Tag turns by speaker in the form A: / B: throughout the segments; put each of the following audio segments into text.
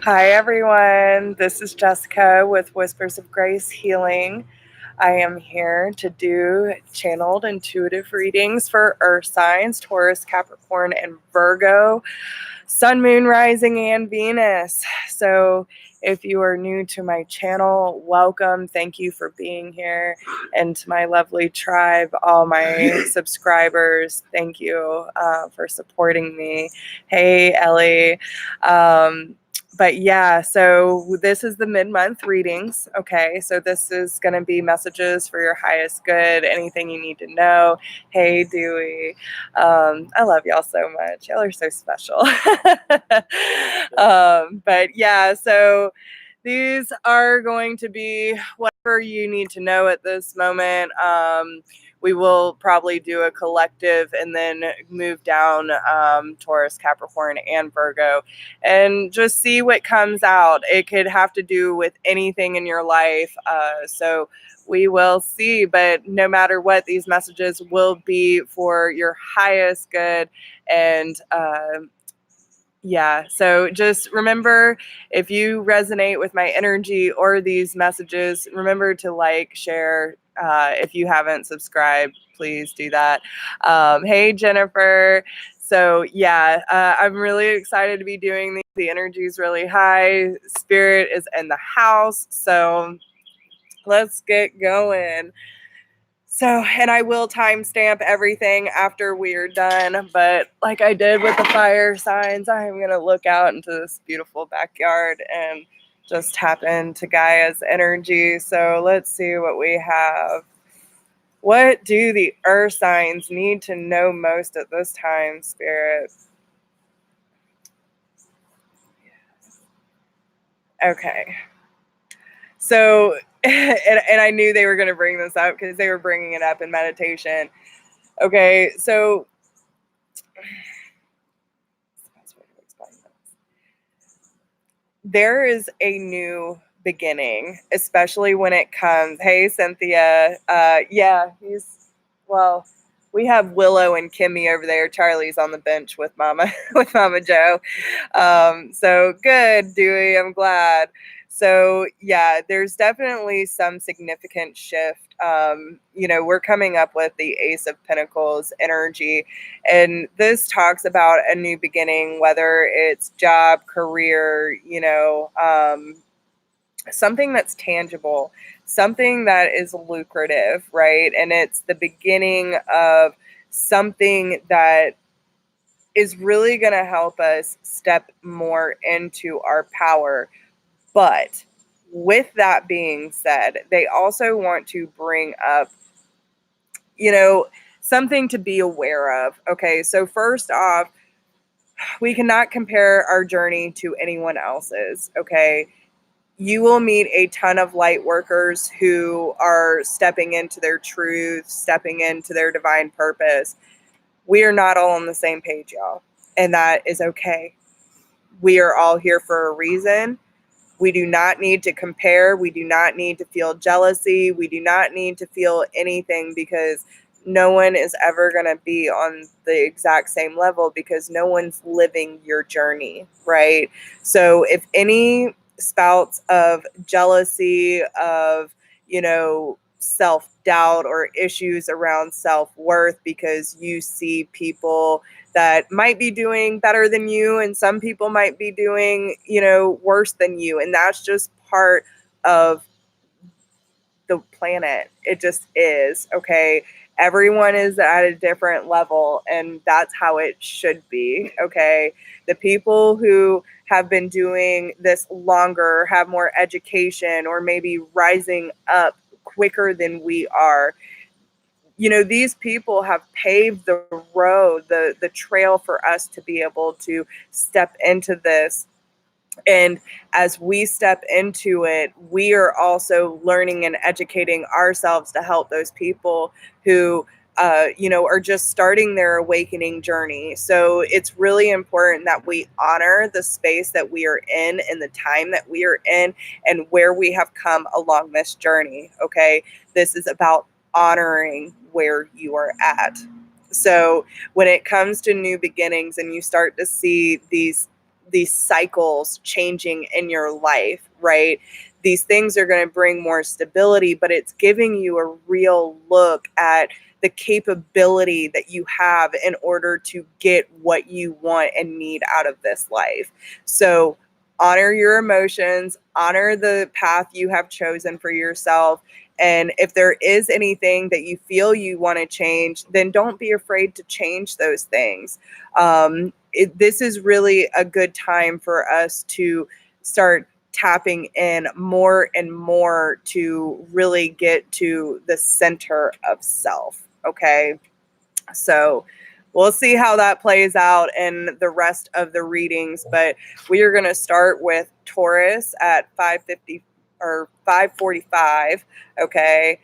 A: Hi, everyone. This is Jessica with Whispers of Grace Healing. I am here to do channeled intuitive readings for Earth signs, Taurus, Capricorn, and Virgo, Sun, Moon, Rising, and Venus. So if you are new to my channel, welcome. Thank you for being here. And to my lovely tribe, all my subscribers, thank you for supporting me. Hey, Ellie. But yeah, so this is the mid-month readings. Okay, so this is going to be messages for your highest good, anything you need to know. Hey, Dewey. I love y'all so much. Y'all are so special. But yeah, so these are going to be whatever you need to know at this moment. We will probably do a collective and then move down Taurus, Capricorn, and Virgo and just see what comes out. It could have to do with anything in your life. So we will see, but no matter what, these messages will be for your highest good. And yeah, so just remember, if you resonate with my energy or these messages, remember to like, share. If you haven't subscribed, please do that. Hey, Jennifer. So yeah, I'm really excited to be doing these. The energy is really high. Spirit is in the house. So let's get going. So, and I will timestamp everything after we're done, but like I did with the fire signs, I'm going to look out into this beautiful backyard and just tap into Gaia's energy. So let's see what we have. What do the earth signs need to know most at this time, Spirit? Okay. So, and I knew they were going to bring this up because they were bringing it up in meditation. Okay, so there is a new beginning, especially when it comes. Hey, Cynthia. Yeah, well, we have Willow and Kimmy over there. Charlie's on the bench with Mama, with Mama Joe. So good, Dewey. I'm glad. So yeah, there's definitely some significant shift. We're coming up with the Ace of Pentacles energy, and this talks about a new beginning, whether it's job, career, something that's tangible, something that is lucrative, right? And it's the beginning of something that is really going to help us step more into our power. But with that being said, they also want to bring up, something to be aware of. Okay, so first off, we cannot compare our journey to anyone else's. Okay, you will meet a ton of light workers who are stepping into their truth, stepping into their divine purpose. We are not all on the same page, y'all, and that is okay. We are all here for a reason. We do not need to compare. We do not need to feel jealousy. We do not need to feel anything, because no one is ever going to be on the exact same level, because no one's living your journey, right? So if any spouts of jealousy, of, self-doubt or issues around self-worth because you see people that might be doing better than you, and some people might be doing, worse than you, and that's just part of the planet. It just is. Okay, everyone is at a different level, and that's how it should be. Okay, the people who have been doing this longer, have more education, or maybe rising up quicker than we are, these people have paved the road, the trail for us to be able to step into this. And as we step into it, we are also learning and educating ourselves to help those people who, are just starting their awakening journey. So it's really important that we honor the space that we are in and the time that we are in and where we have come along this journey. Okay. This is about honoring where you are at. So when it comes to new beginnings and you start to see these these cycles changing in your life, right? These things are going to bring more stability, but it's giving you a real look at the capability that you have in order to get what you want and need out of this life. So honor your emotions, honor the path you have chosen for yourself. And if there is anything that you feel you want to change, then don't be afraid to change those things. This is really a good time for us to start tapping in more and more to really get to the center of self. Okay. So we'll see how that plays out in the rest of the readings, but we are going to start with Taurus at 550 or 545. Okay.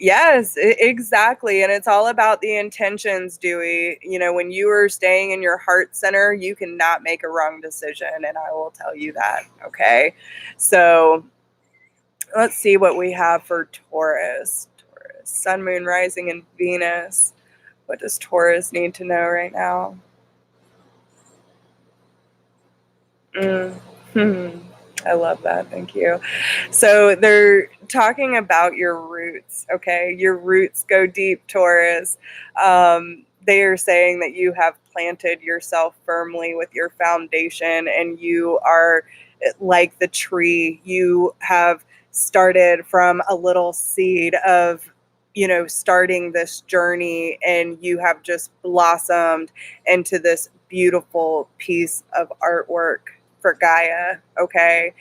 A: Yes, exactly. And it's all about the intentions, Dewey. You know, when you are staying in your heart center, you cannot make a wrong decision. And I will tell you that. Okay. So let's see what we have for Taurus. Taurus, Sun, Moon, Rising, and Venus. What does Taurus need to know right now? I love that. Thank you. So they're talking about your roots, okay? Your roots go deep, Taurus. They are saying that you have planted yourself firmly with your foundation, and you are like the tree. You have started from a little seed of, starting this journey, and you have just blossomed into this beautiful piece of artwork for Gaia, okay?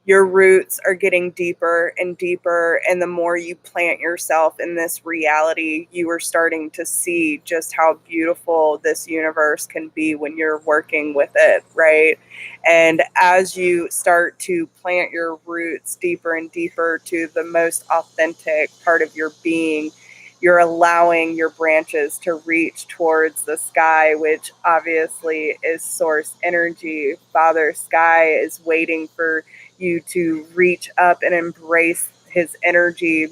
A: Your roots are getting deeper and deeper, and the more you plant yourself in this reality, you are starting to see just how beautiful this universe can be when you're working with it, right? And as you start to plant your roots deeper and deeper to the most authentic part of your being, you're allowing your branches to reach towards the sky, which obviously is source energy. Father Sky is waiting for you to reach up and embrace his energy,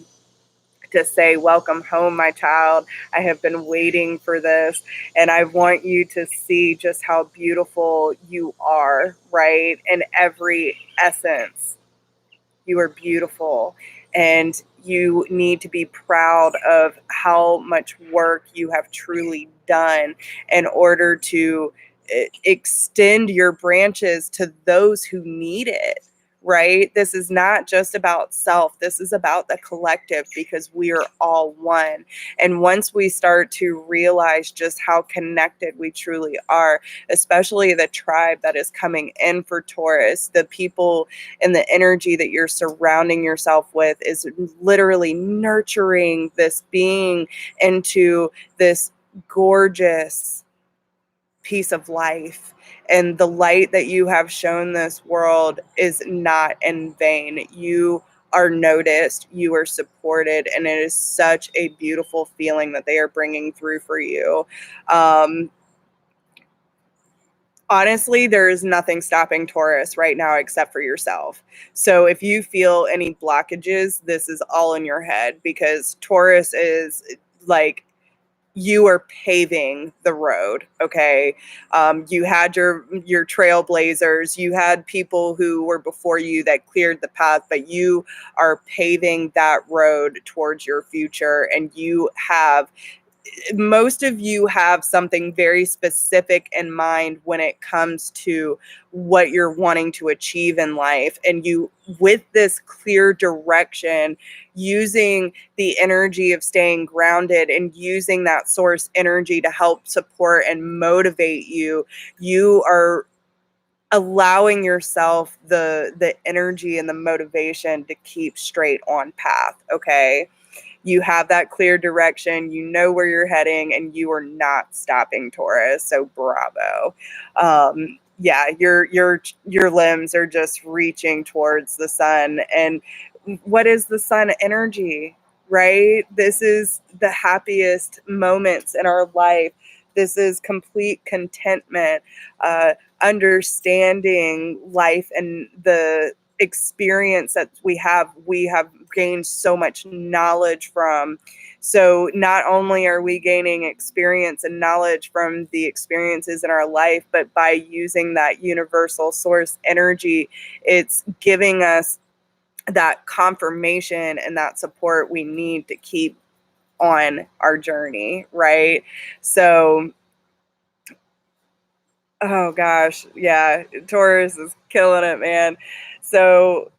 A: to say, welcome home, my child. I have been waiting for this. And I want you to see just how beautiful you are, right? In every essence, you are beautiful. And you need to be proud of how much work you have truly done in order to extend your branches to those who need it, right? This is not just about self. This is about the collective, because we are all one. And once we start to realize just how connected we truly are, especially the tribe that is coming in for Taurus, the people and the energy that you're surrounding yourself with is literally nurturing this being into this gorgeous piece of life. And the light that you have shown this world is not in vain. You are noticed, you are supported, and it is such a beautiful feeling that they are bringing through for you. Honestly, there is nothing stopping Taurus right now except for yourself. So if you feel any blockages, this is all in your head, because Taurus is like, you are paving the road, okay? You had your trailblazers, you had people who were before you that cleared the path, but you are paving that road towards your future, and most of you have something very specific in mind when it comes to what you're wanting to achieve in life. And you, with this clear direction, using the energy of staying grounded and using that source energy to help support and motivate you, you are allowing yourself the energy and the motivation to keep straight on path, okay? You have that clear direction, you know where you're heading, and you are not stopping, Taurus. So bravo. Yeah, your limbs are just reaching towards the sun. And what is the sun energy, right? This is the happiest moments in our life. This is complete contentment, understanding life and the experience that we have gained so much knowledge from. So not only are we gaining experience and knowledge from the experiences in our life, but by using that universal source energy, it's giving us that confirmation and that support we need to keep on our journey, right? So, oh gosh, yeah, Taurus is killing it, man. So,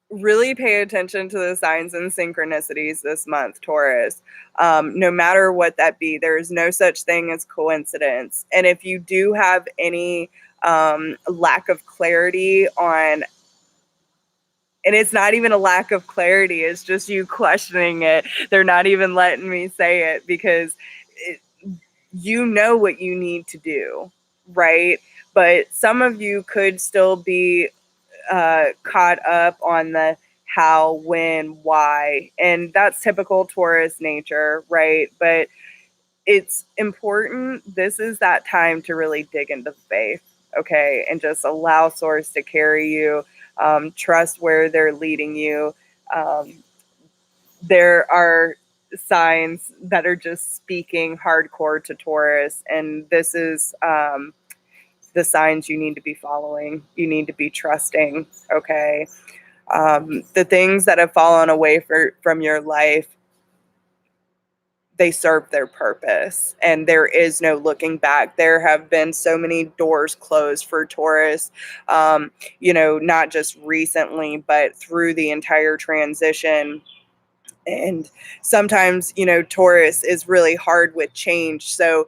A: really pay attention to the signs and synchronicities this month, Taurus. No matter what that be, there is no such thing as coincidence. And if you do have any lack of clarity on, and it's not even a lack of clarity, it's just you questioning it. They're not even letting me say it because it, you know what you need to do, right? But some of you could still be caught up on the how, when, why, and that's typical Taurus nature, right? But it's important. This is that time to really dig into faith, okay, and just allow Source to carry you. Trust where they're leading you. Um, there are signs that are just speaking hardcore to Taurus, and this is the signs you need to be following. You need to be trusting, okay? The things that have fallen away from your life, they serve their purpose, and there is no looking back. There have been so many doors closed for Taurus, not just recently, but through the entire transition. And sometimes, Taurus is really hard with change. So,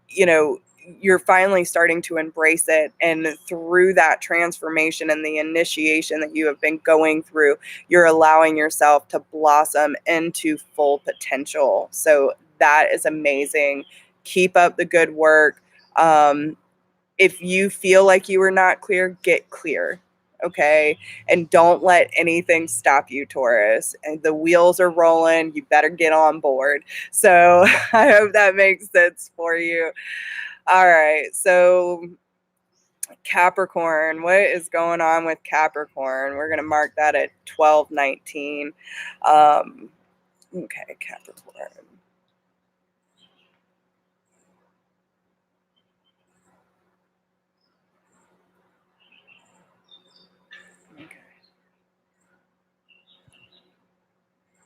A: you know, you're finally starting to embrace it. And through that transformation and the initiation that you have been going through, you're allowing yourself to blossom into full potential. So that is amazing. Keep up the good work. If you feel like you are not clear, get clear. Okay. And don't let anything stop you, Taurus. And the wheels are rolling. You better get on board. So I hope that makes sense for you. All right. So, Capricorn, what is going on with Capricorn? We're going to mark that at 1219. Okay, Capricorn.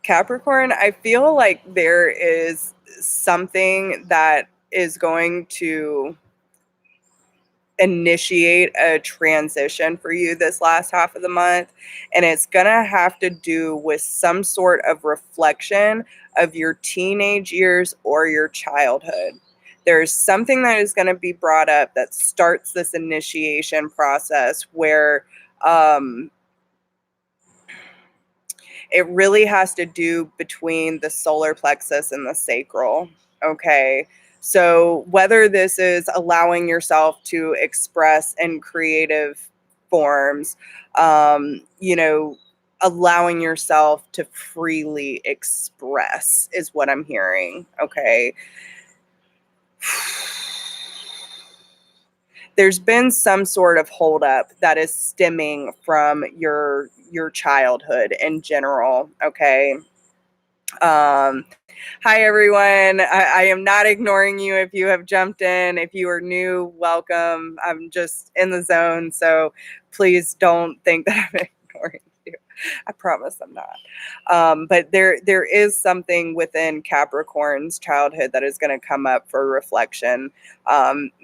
A: Capricorn, I feel like there is something that is going to initiate a transition for you this last half of the month. And it's going to have to do with some sort of reflection of your teenage years or your childhood. There's something that is going to be brought up that starts this initiation process where, it really has to do between the solar plexus and the sacral. Okay. So whether this is allowing yourself to express in creative forms, allowing yourself to freely express is what I'm hearing. Okay. There's been some sort of holdup that is stemming from your childhood in general. Okay. Um, Hi, everyone. I am not ignoring you if you have jumped in. If you are new, welcome. I'm just in the zone, so please don't think that I'm ignoring you. I promise I'm not. But there is something within Capricorn's childhood that is going to come up for reflection.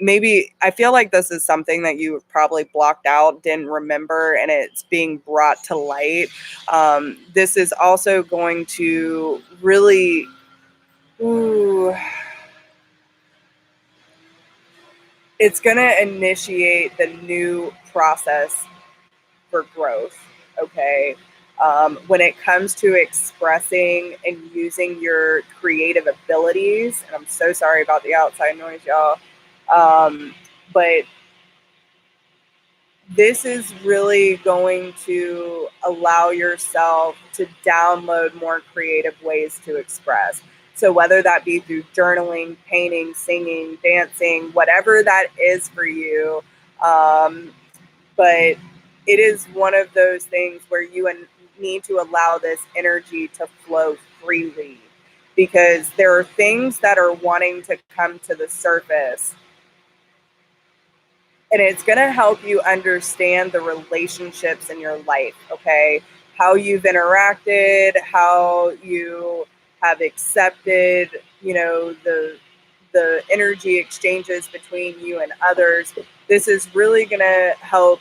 A: Maybe I feel like this is something that you probably blocked out, didn't remember, and it's being brought to light. This is also going to really, it's going to initiate the new process for growth. Okay. When it comes to expressing and using your creative abilities, and I'm so sorry about the outside noise, y'all. But this is really going to allow yourself to download more creative ways to express. So whether that be through journaling, painting, singing, dancing, whatever that is for you, but it is one of those things where you need to allow this energy to flow freely. because there are things that are wanting to come to the surface. And it's going to help you understand the relationships in your life, okay? How you've interacted, how you have accepted, the energy exchanges between you and others. This is really going to help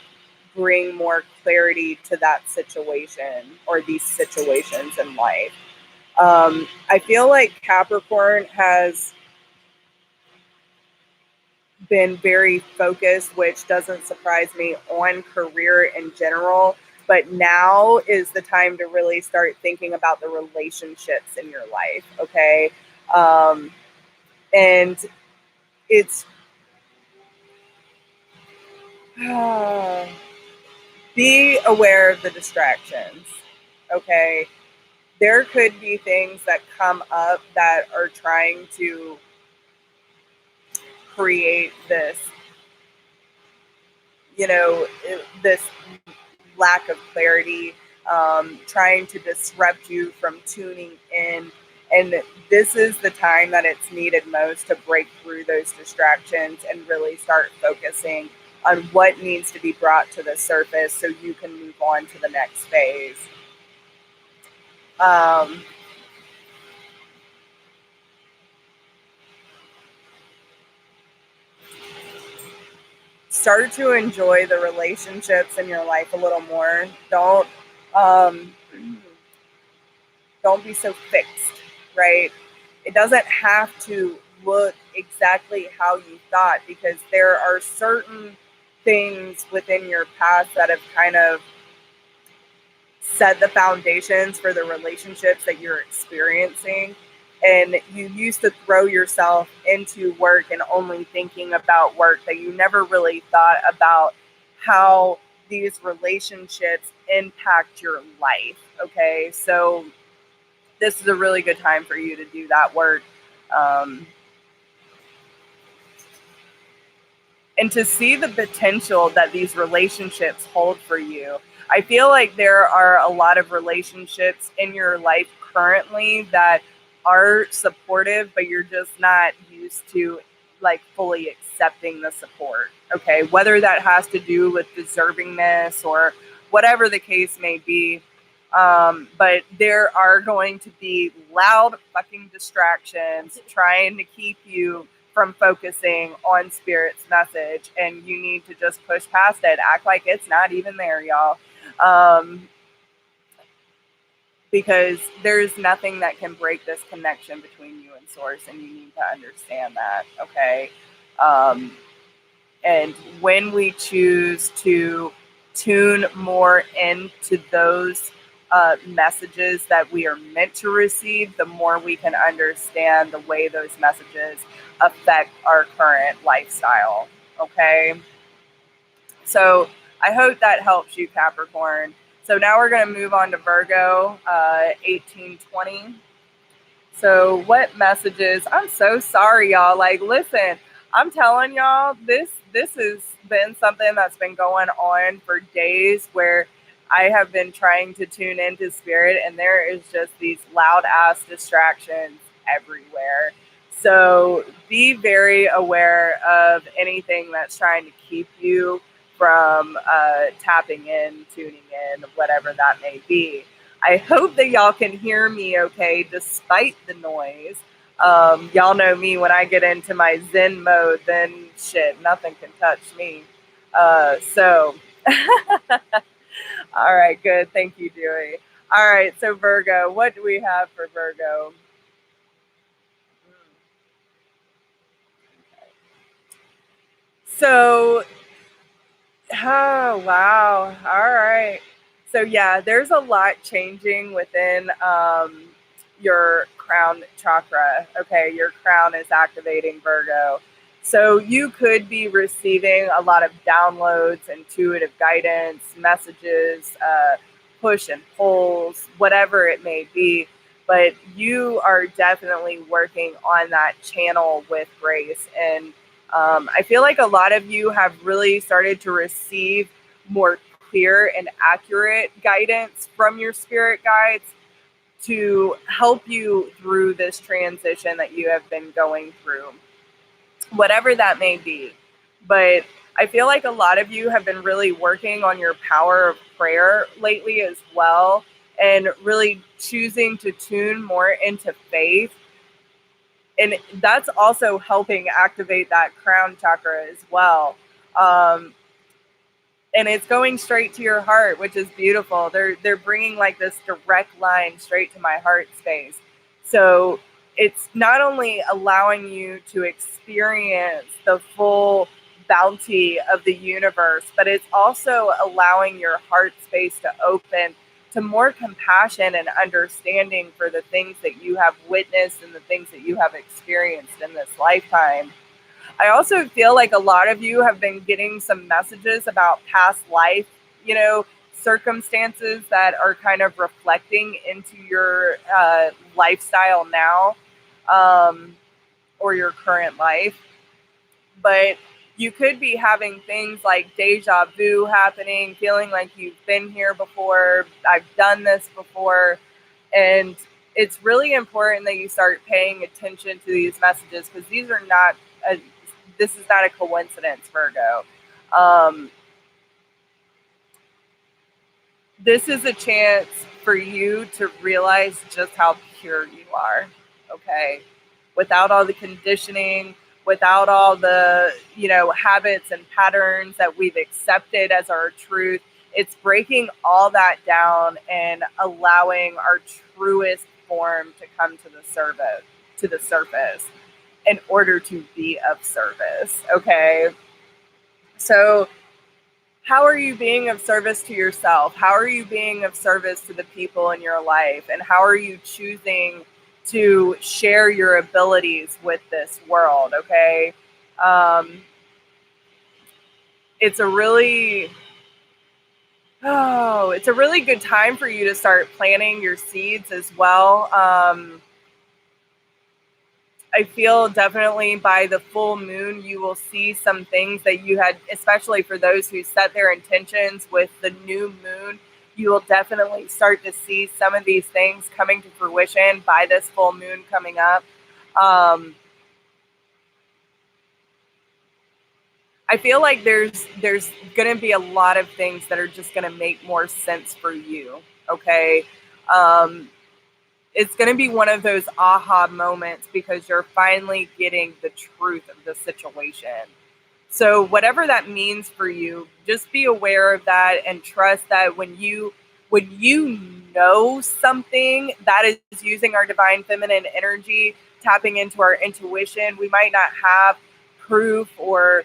A: bring more clarity to that situation or these situations in life. I feel like Capricorn has been very focused, which doesn't surprise me, on career in general. But now is the time to really start thinking about the relationships in your life, okay? And it's be aware of the distractions, okay? There could be things that come up that are trying to create this, this lack of clarity, trying to disrupt you from tuning in. And this is the time that it's needed most to break through those distractions and really start focusing on what needs to be brought to the surface so you can move on to the next phase. Start to enjoy the relationships in your life a little more. Don't be so fixed, right? It doesn't have to look exactly how you thought, because there are certain things within your past that have kind of set the foundations for the relationships that you're experiencing. And you used to throw yourself into work and only thinking about work, that you never really thought about how these relationships impact your life. Okay, so this is a really good time for you to do that work. And to see the potential that these relationships hold for you. I feel like there are a lot of relationships in your life currently that are supportive, but you're just not used to like fully accepting the support. Okay, whether that has to do with deservingness or whatever the case may be. But there are going to be loud fucking distractions trying to keep you from focusing on Spirit's message, and you need to just push past it. Act like it's not even there, y'all. Because there's nothing that can break this connection between you and Source, and you need to understand that, okay? And when we choose to tune more into those messages that we are meant to receive, the more we can understand the way those messages affect our current lifestyle. Okay. So I hope that helps you, Capricorn. So now we're going to move on to Virgo, 1820. So what messages? I'm so sorry, y'all. Like, listen, I'm telling y'all, this has been something that's been going on for days, where I have been trying to tune into Spirit, and there is just these loud ass distractions everywhere. So be very aware of anything that's trying to keep you from tapping in, tuning in, whatever that may be. I hope that y'all can hear me okay, despite the noise. Y'all know me, when I get into my Zen mode, then shit, nothing can touch me. So, all right, good. Thank you, Dewey. All right, so Virgo, what do we have for Virgo? So, oh, wow. All right. So, yeah, there's a lot changing within your crown chakra. Okay, your crown is activating, Virgo. So, you could be receiving a lot of downloads, intuitive guidance, messages, push and pulls, whatever it may be. But you are definitely working on that channel with grace. And I feel like a lot of you have really started to receive more clear and accurate guidance from your spirit guides. to help you through this transition that you have been going through, whatever that may be. But I feel like a lot of you have been really working on your power of prayer lately as well, and really choosing to tune more into faith. And that's also helping activate that crown chakra as well. And it's going straight to your heart, which is beautiful. They're bringing like this direct line straight to my heart space. So it's not only allowing you to experience the full bounty of the universe, but it's also allowing your heart space to open to more compassion and understanding for the things that you have witnessed and the things that you have experienced in this lifetime. I also feel like a lot of you have been getting some messages about past life, circumstances that are kind of reflecting into your lifestyle now, or your current life. But you could be having things like deja vu happening, feeling like you've been here before, I've done this before. And it's really important that you start paying attention to these messages, because this is not a coincidence, Virgo. This is a chance for you to realize just how pure you are, okay? Without all the conditioning, without all the, habits and patterns that we've accepted as our truth. It's breaking all that down and allowing our truest form to come to the surface in order to be of service, okay? So how are you being of service to yourself? How are you being of service to the people in your life? And how are you choosing to share your abilities with this world, okay? It's a really good time for you to start planting your seeds as well. I feel definitely by the full moon, you will see some things that you had, especially for those who set their intentions with the new moon, you will definitely start to see some of these things coming to fruition by this full moon coming up. I feel like there's going to be a lot of things that are just going to make more sense for you, okay? It's going to be one of those aha moments because you're finally getting the truth of the situation. So whatever that means for you, just be aware of that and trust that when you know something that is using our divine feminine energy, tapping into our intuition, we might not have proof or,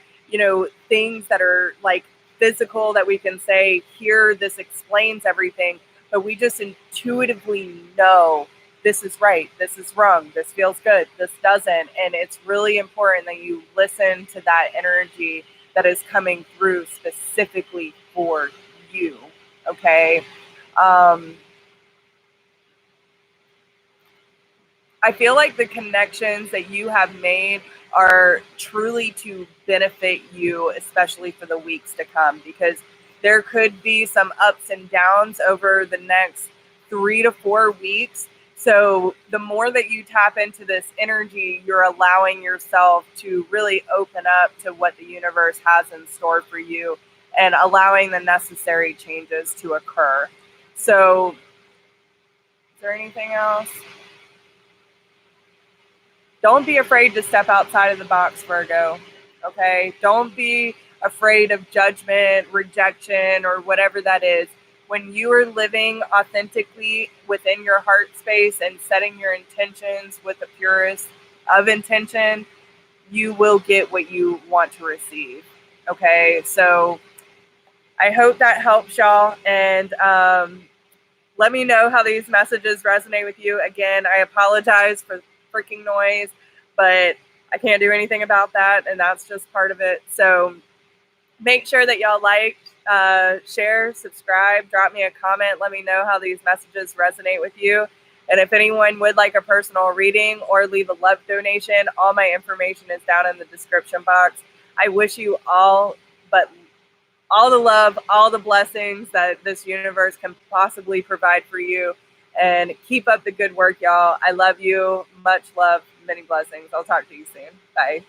A: things that are like physical that we can say, here, this explains everything, but we just intuitively know this is right, this is wrong, this feels good, this doesn't. And it's really important that you listen to that energy that is coming through specifically for you, okay? I feel like the connections that you have made are truly to benefit you, especially for the weeks to come, because there could be some ups and downs over the next 3 to 4 weeks. So the more that you tap into this energy, you're allowing yourself to really open up to what the universe has in store for you and allowing the necessary changes to occur. So, is there anything else? Don't be afraid to step outside of the box, Virgo, okay? Don't be afraid of judgment, rejection, or whatever that is. When you are living authentically within your heart space and setting your intentions with the purest of intention, you will get what you want to receive, okay? So I hope that helps y'all, and let me know how these messages resonate with you. Again, I apologize for freaking noise, but I can't do anything about that, and that's just part of it. So make sure that y'all like, share, subscribe, drop me a comment. Let me know how these messages resonate with you. And if anyone would like a personal reading or leave a love donation, all my information is down in the description box. I wish you all the love, all the blessings that this universe can possibly provide for you. And keep up the good work, y'all. I love you. Much love. Many blessings. I'll talk to you soon. Bye.